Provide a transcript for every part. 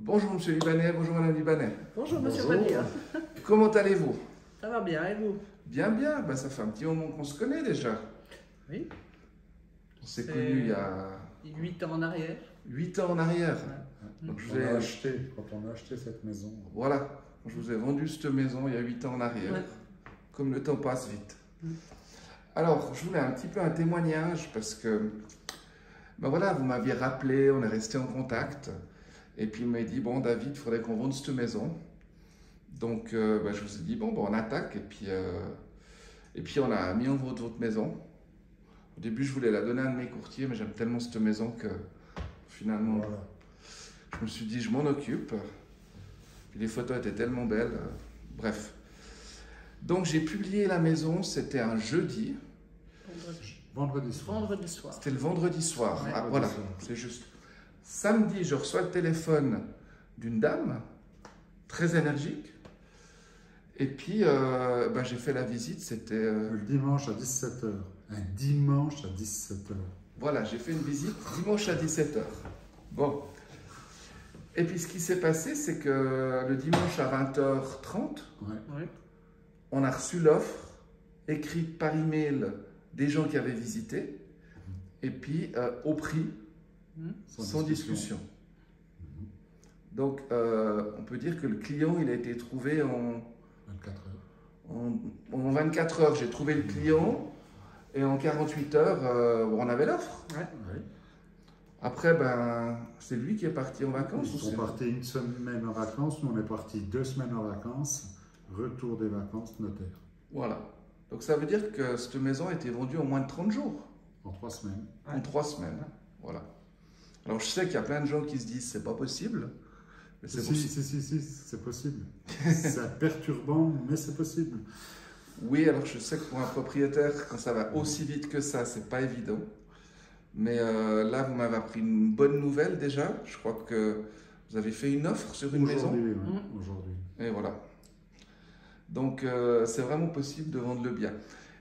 Bonjour Monsieur Libanais, bonjour Madame Libanais. Bonjour Monsieur Badia. Comment allez-vous? Ça va bien, et vous? Bien, bien. Ben, ça fait un petit moment qu'on se connaît déjà. Oui. On s'est connus il y a 8 ans en arrière. 8 ans en arrière. Ouais. Donc, Quand on a acheté cette maison. Voilà, je vous ai vendu cette maison il y a 8 ans en arrière. Ouais. Comme le temps passe vite. Mm. Alors, je voulais un petit peu un témoignage parce que, ben voilà, vous m'aviez rappelé, on est resté en contact. Et puis il m'a dit, bon David, il faudrait qu'on vende cette maison. Donc ben, je vous ai dit, bon, on attaque. Et puis on a mis en vente votre maison. Au début, je voulais la donner à un de mes courtiers, mais j'aime tellement cette maison que finalement, Voilà. je me suis dit, je m'en occupe. Puis les photos étaient tellement belles. Bref. Donc j'ai publié la maison, c'était un jeudi. Vendredi soir. Vendredi soir. C'était le vendredi soir. Ouais. Ah, voilà, c'est juste. Samedi, je reçois le téléphone d'une dame, très énergique. Et puis, ben, j'ai fait la visite, c'était... Le dimanche à 17h. Un dimanche à 17h. Voilà, j'ai fait une visite dimanche à 17h. Bon. Et puis, ce qui s'est passé, c'est que le dimanche à 20h30, Ouais. Oui. on a reçu l'offre écrite par email des gens qui avaient visité. Et puis, au prix, sans discussion. Donc, on peut dire que le client, il a été trouvé en 24 heures. en 24 heures. J'ai trouvé le client et en 48 heures, on avait l'offre. Ouais. Ouais. Après, ben, c'est lui qui est parti en vacances. Ils ou sont c'est- partis une semaine en vacances. Nous, on est partis 2 semaines en vacances. Retour des vacances, notaire. Voilà. Donc, ça veut dire que cette maison a été vendue en moins de 30 jours, En 3 semaines. en 3 semaines. Voilà. Alors, je sais qu'il y a plein de gens qui se disent c'est pas possible. Mais c'est Si, possible. si, c'est possible. C'est perturbant, mais c'est possible. Oui, alors je sais que pour un propriétaire, quand ça va aussi vite que ça, c'est pas évident. Mais là, vous m'avez appris une bonne nouvelle déjà. Je crois que vous avez fait une offre sur une maison. Aujourd'hui, ouais, aujourd'hui. Et voilà. Donc, c'est vraiment possible de vendre le bien.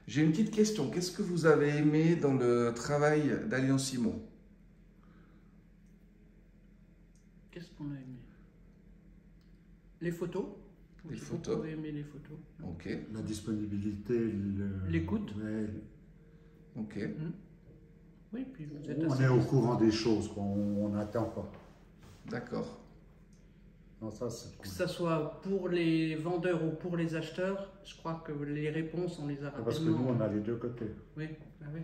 J'ai une petite question. Qu'est-ce que vous avez aimé dans le travail d'Alliance Simon? Qu'est-ce qu'on a aimé? Les photos. Les J'ai photos. beaucoup aimé les photos. Ok, La disponibilité, L'écoute. ouais, ok. Oui, puis vous êtes on assez... est au courant des choses, quoi. On n'attend pas. D'accord. Non, ça, c'est Que cool. ce soit pour les vendeurs ou pour les acheteurs, je crois que les réponses, on les a rapidement. Parce que nous, on a les deux côtés. Oui, ah oui.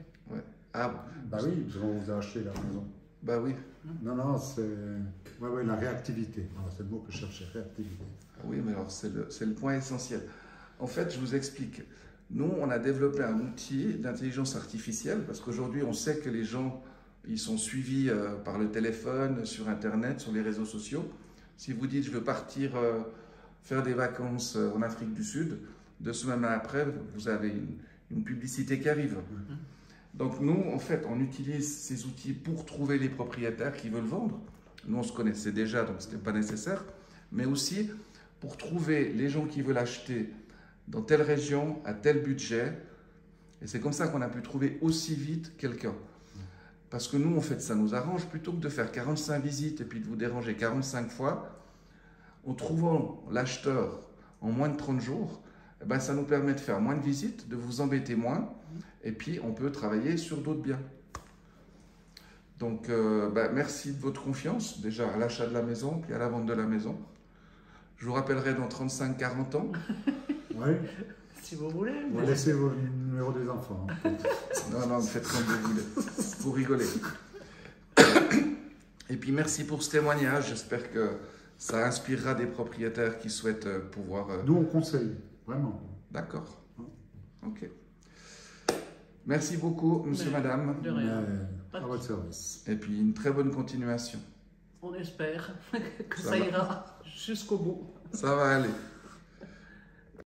Ah, Bah oui, parce qu'on vous a acheté la maison. bah oui. Non, non, c'est ouais, la réactivité. Voilà, c'est le mot que je cherchais, réactivité. Ah oui, mais alors c'est le point essentiel. En fait, je vous explique. Nous, on a développé un outil d'intelligence artificielle parce qu'aujourd'hui, on sait que les gens, ils sont suivis par le téléphone, sur Internet, sur les réseaux sociaux. Si vous dites, je veux partir faire des vacances en Afrique du Sud, 2 semaines après, vous avez une publicité qui arrive. Donc nous, en fait, on utilise ces outils pour trouver les propriétaires qui veulent vendre. Nous, on se connaissait déjà, donc ce n'était pas nécessaire. Mais aussi pour trouver les gens qui veulent acheter dans telle région, à tel budget. Et c'est comme ça qu'on a pu trouver aussi vite quelqu'un. Parce que nous, en fait, ça nous arrange. Plutôt que de faire 45 visites et puis de vous déranger 45 fois, en trouvant l'acheteur en moins de 30 jours, eh ben, ça nous permet de faire moins de visites, de vous embêter moins. Et puis, on peut travailler sur d'autres biens. Donc, ben, merci de votre confiance, déjà à l'achat de la maison, puis à la vente de la maison. Je vous rappellerai dans 35-40 ans. Oui, Si vous voulez. vous laissez vos numéros des enfants. Hein. Non, non, faites comme vous voulez. Vous rigolez. Et puis, merci pour ce témoignage. J'espère que ça inspirera des propriétaires qui souhaitent pouvoir... Nous, on conseille, vraiment. D'accord. Ok. Merci beaucoup, monsieur, Mais- madame. De rien. Mais, à votre service. Et puis, une très bonne continuation. On espère que Ça ça va. ira jusqu'au bout. Ça va aller.